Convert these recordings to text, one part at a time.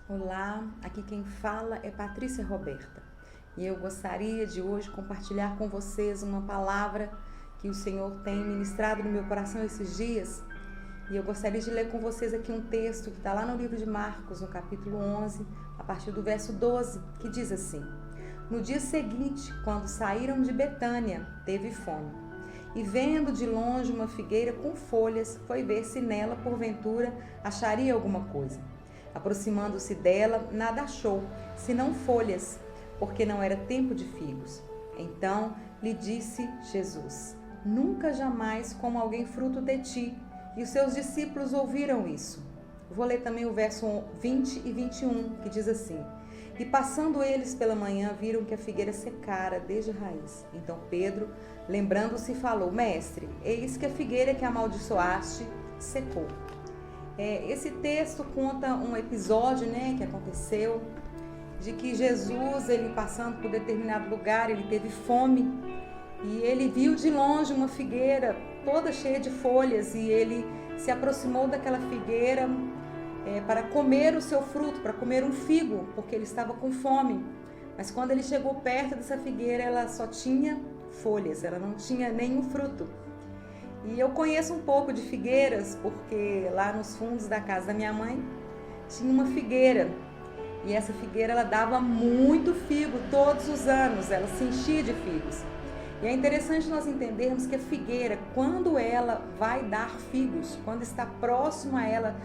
Olá, aqui quem fala é Patrícia Roberta e eu gostaria de hoje compartilhar com vocês uma palavra que o Senhor tem ministrado no meu coração esses dias. E eu gostaria de ler com vocês aqui um texto que está lá no livro de Marcos, no capítulo 11, a partir do verso 12, que diz assim: No dia seguinte, quando saíram de Betânia, teve fome. E vendo de longe uma figueira com folhas, foi ver se nela, porventura, acharia alguma coisa. Aproximando-se dela, nada achou, senão folhas, porque não era tempo de figos. Então lhe disse Jesus: Nunca jamais coma alguém fruto de ti. E os seus discípulos ouviram isso. Vou ler também o verso 20 e 21, que diz assim: E passando eles pela manhã, viram que a figueira secara desde a raiz. Então Pedro, lembrando-se, falou: Mestre, eis que a figueira que amaldiçoaste secou. Esse texto conta um episódio, que aconteceu, de que Jesus, ele passando por determinado lugar, ele teve fome e ele viu de longe uma figueira toda cheia de folhas e ele se aproximou daquela figueira para comer o seu fruto, para comer um figo, porque ele estava com fome. Mas quando ele chegou perto dessa figueira, ela só tinha folhas, ela não tinha nenhum fruto. E eu conheço um pouco de figueiras, porque lá nos fundos da casa da minha mãe tinha uma figueira. E essa figueira ela dava muito figo todos os anos, ela se enchia de figos. E é interessante nós entendermos que a figueira, quando ela vai dar figos, quando está próxima a ela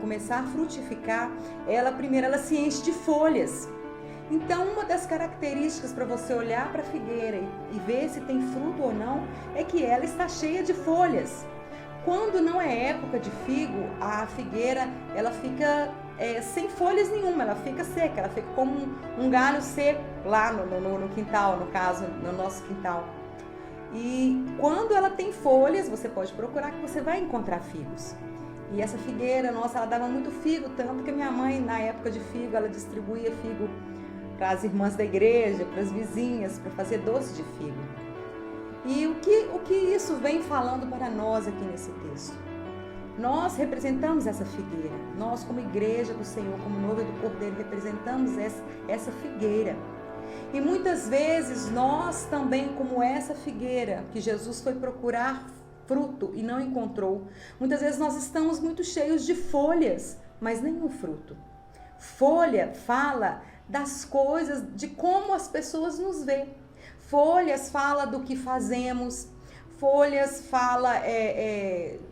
começar a frutificar, ela se enche de folhas. Então, uma das características para você olhar para a figueira e ver se tem fruto ou não, é que ela está cheia de folhas. Quando não é época de figo, a figueira ela fica sem folhas nenhuma, ela fica seca, ela fica como um galho seco lá no quintal, no caso, no nosso quintal. E quando ela tem folhas, você pode procurar que você vai encontrar figos. E essa figueira, nossa, ela dava muito figo, tanto que minha mãe, na época de figo, ela distribuía figo para as irmãs da igreja, para as vizinhas, para fazer doce de figo. E o que isso vem falando para nós aqui nesse texto? Nós representamos essa figueira. Nós, como igreja do Senhor, como noiva do Cordeiro, representamos essa figueira. E muitas vezes nós também, como essa figueira, que Jesus foi procurar fruto e não encontrou, muitas vezes nós estamos muito cheios de folhas, mas nenhum fruto. Folha fala das coisas, de como as pessoas nos veem. Folhas fala do que fazemos. Folhas fala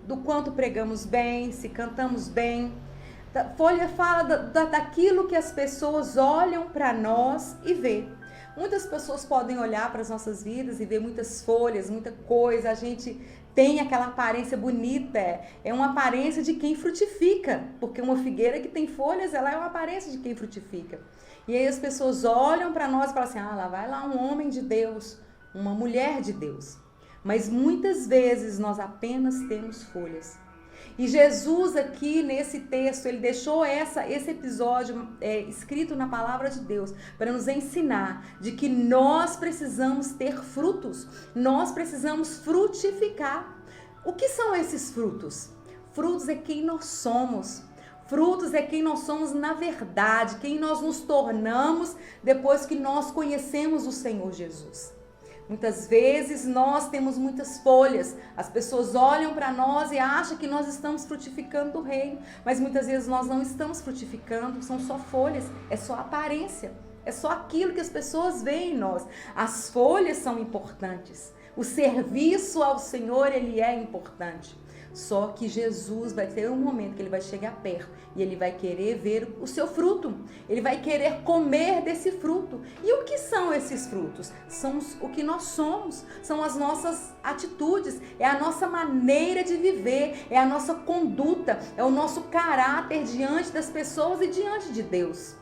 do quanto pregamos bem, se cantamos bem. Folha fala daquilo que as pessoas olham para nós e vê. Muitas pessoas podem olhar para as nossas vidas e ver muitas folhas, muita coisa. A gente tem aquela aparência bonita, é uma aparência de quem frutifica, porque uma figueira que tem folhas, ela é uma aparência de quem frutifica. E aí as pessoas olham para nós e falam assim: lá vai lá um homem de Deus, uma mulher de Deus. Mas muitas vezes nós apenas temos folhas. E Jesus aqui nesse texto, ele deixou esse episódio escrito na palavra de Deus para nos ensinar de que nós precisamos ter frutos, nós precisamos frutificar. O que são esses frutos? Frutos é quem nós somos. Frutos é quem nós somos na verdade, quem nós nos tornamos depois que nós conhecemos o Senhor Jesus. Muitas vezes nós temos muitas folhas, as pessoas olham para nós e acham que nós estamos frutificando do reino, mas muitas vezes nós não estamos frutificando, são só folhas, é só aparência, é só aquilo que as pessoas veem em nós. As folhas são importantes, o serviço ao Senhor, ele é importante. Só que Jesus vai ter um momento que ele vai chegar perto e ele vai querer ver o seu fruto. Ele vai querer comer desse fruto. E o que são esses frutos? São o que nós somos, são as nossas atitudes, é a nossa maneira de viver, é a nossa conduta, é o nosso caráter diante das pessoas e diante de Deus.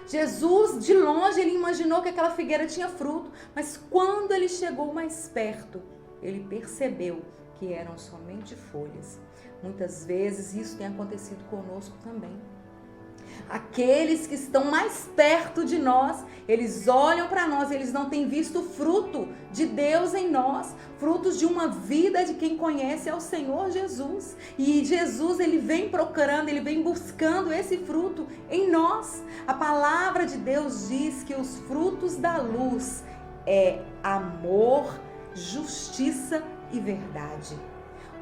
Jesus, de longe, ele imaginou que aquela figueira tinha fruto, mas quando ele chegou mais perto, ele percebeu que eram somente folhas. Muitas vezes isso tem acontecido conosco também. Aqueles que estão mais perto de nós, eles olham para nós, eles não têm visto fruto de Deus em nós, frutos de uma vida de quem conhece ao Senhor Jesus. E Jesus, ele vem procurando, ele vem buscando esse fruto em nós. A palavra de Deus diz que os frutos da luz é amor, justiça e verdade.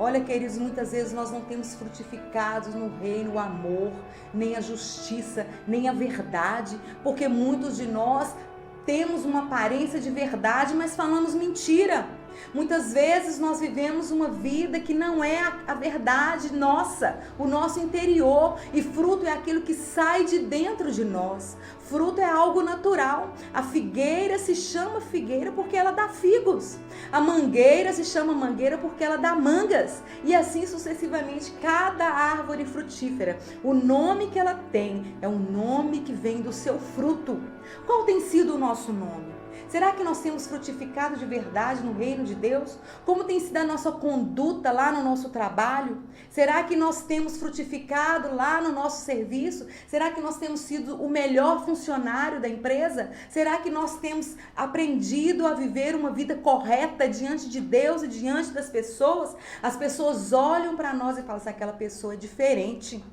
Olha, queridos, muitas vezes nós não temos frutificado no reino o amor, nem a justiça, nem a verdade, porque muitos de nós temos uma aparência de verdade, mas falamos mentira. Muitas vezes nós vivemos uma vida que não é a verdade nossa, o nosso interior, e fruto é aquilo que sai de dentro de nós. Fruto é algo natural. A figueira se chama figueira porque ela dá figos. A mangueira se chama mangueira porque ela dá mangas. E assim sucessivamente, cada árvore frutífera, o nome que ela tem é um nome que vem do seu fruto. Qual tem sido o nosso nome? Será que nós temos frutificado de verdade no reino de Deus? Como tem sido a nossa conduta lá no nosso trabalho? Será que nós temos frutificado lá no nosso serviço? Será que nós temos sido o melhor funcionário da empresa? Será que nós temos aprendido a viver uma vida correta diante de Deus e diante das pessoas? As pessoas olham para nós e falam assim, aquela pessoa é diferente.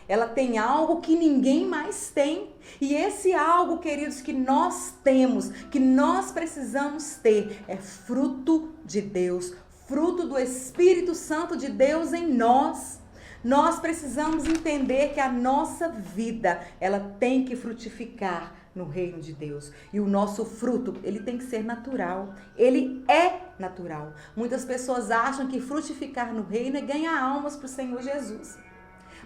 Ela tem algo que ninguém mais tem. E esse algo, queridos, que nós temos, que nós precisamos ter, é fruto de Deus, fruto do Espírito Santo de Deus em nós. Nós precisamos entender que a nossa vida, ela tem que frutificar no reino de Deus. E o nosso fruto, ele tem que ser natural. Ele é natural. Muitas pessoas acham que frutificar no reino é ganhar almas para o Senhor Jesus.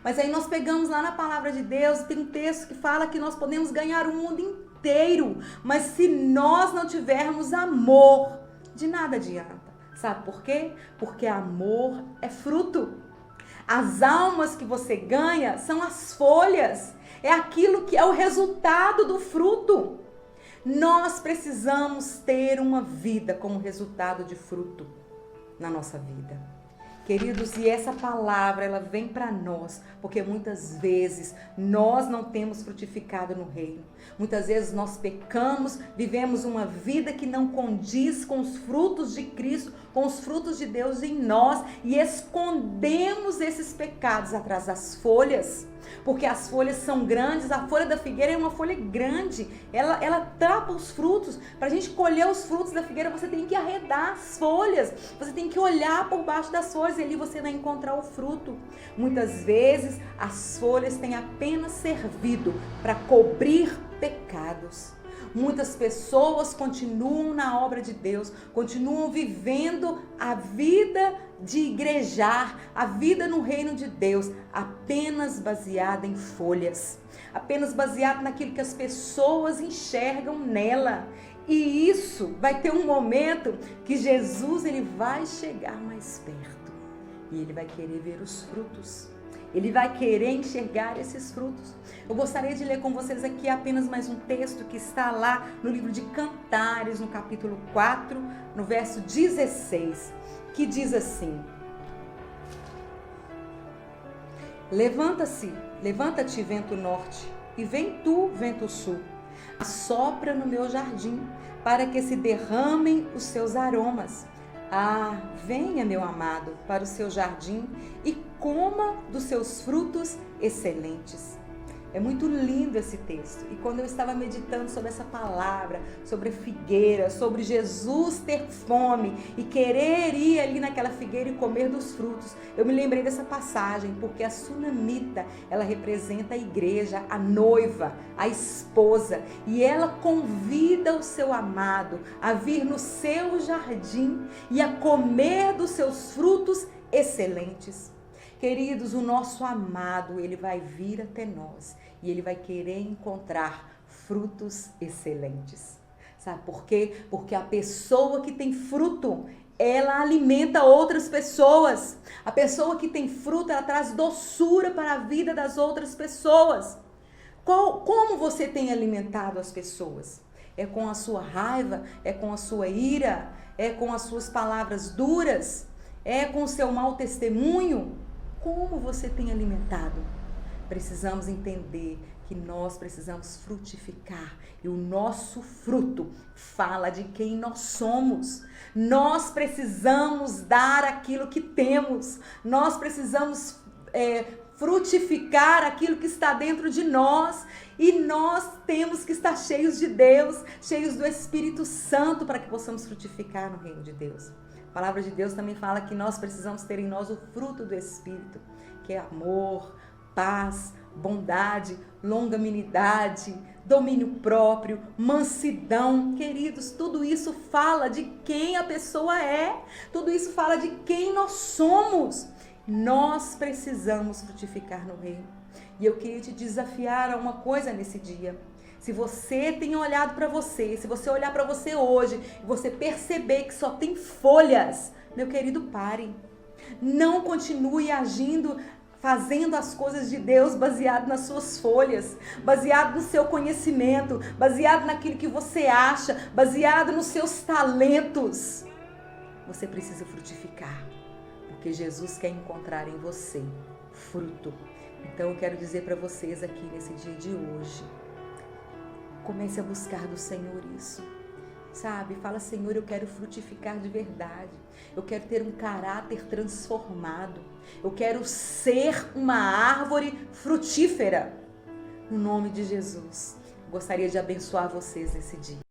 Mas aí nós pegamos lá na palavra de Deus, tem um texto que fala que nós podemos ganhar o mundo inteiro, mas se nós não tivermos amor, de nada adianta. Sabe por quê? Porque amor é fruto. As almas que você ganha são as folhas, é aquilo que é o resultado do fruto. Nós precisamos ter uma vida como resultado de fruto na nossa vida. Queridos, e essa palavra, ela vem para nós, porque muitas vezes nós não temos frutificado no reino. Muitas vezes nós pecamos, vivemos uma vida que não condiz com os frutos de Cristo, com os frutos de Deus em nós, e escondemos esses pecados atrás das folhas, porque as folhas são grandes. A folha da figueira é uma folha grande, ela tapa os frutos. Para a gente colher os frutos da figueira, você tem que arredar as folhas, você tem que olhar por baixo das folhas, e ali você vai encontrar o fruto. Muitas vezes as folhas têm apenas servido para cobrir pecados. Muitas pessoas continuam na obra de Deus, continuam vivendo a vida de igrejar, a vida no reino de Deus, apenas baseada em folhas, apenas baseada naquilo que as pessoas enxergam nela. E isso vai ter um momento que Jesus, ele vai chegar mais perto e ele vai querer ver os frutos. Ele vai querer enxergar esses frutos. Eu gostaria de ler com vocês aqui apenas mais um texto que está lá no livro de Cantares, no capítulo 4, no verso 16, que diz assim: Levanta-te, vento norte, e vem tu, vento sul. Assopra no meu jardim, para que se derramem os seus aromas. Ah, venha, meu amado, para o seu jardim e coma dos seus frutos excelentes. É muito lindo esse texto. E quando eu estava meditando sobre essa palavra, sobre a figueira, sobre Jesus ter fome e querer ir ali naquela figueira e comer dos frutos, eu me lembrei dessa passagem, porque a sunamita, ela representa a igreja, a noiva, a esposa, e ela convida o seu amado a vir no seu jardim e a comer dos seus frutos excelentes. Queridos, o nosso amado, ele vai vir até nós e ele vai querer encontrar frutos excelentes. Sabe por quê? Porque a pessoa que tem fruto, ela alimenta outras pessoas. A pessoa que tem fruto, ela traz doçura para a vida das outras pessoas. Como você tem alimentado as pessoas? É com a sua raiva? É com a sua ira? É com as suas palavras duras? É com o seu mau testemunho? Como você tem alimentado? precisamos entender que nós precisamos frutificar. E o nosso fruto fala de quem nós somos. Nós precisamos dar aquilo que temos. Nós precisamos frutificar aquilo que está dentro de nós. E nós temos que estar cheios de Deus, cheios do Espírito Santo, para que possamos frutificar no reino de Deus. A palavra de Deus também fala que nós precisamos ter em nós o fruto do Espírito, que é amor, paz, bondade, longanimidade, domínio próprio, mansidão. Queridos, tudo isso fala de quem a pessoa é, tudo isso fala de quem nós somos. Nós precisamos frutificar no reino. E eu queria te desafiar a uma coisa nesse dia. Se você tem olhado para você, se você olhar para você hoje e você perceber que só tem folhas, meu querido, pare. Não continue agindo, fazendo as coisas de Deus baseado nas suas folhas, baseado no seu conhecimento, baseado naquilo que você acha, baseado nos seus talentos. Você precisa frutificar, porque Jesus quer encontrar em você fruto. Então eu quero dizer para vocês aqui nesse dia de hoje, comece a buscar do Senhor isso, sabe? Fala, Senhor, eu quero frutificar de verdade. Eu quero ter um caráter transformado. Eu quero ser uma árvore frutífera. No nome de Jesus. Gostaria de abençoar vocês nesse dia.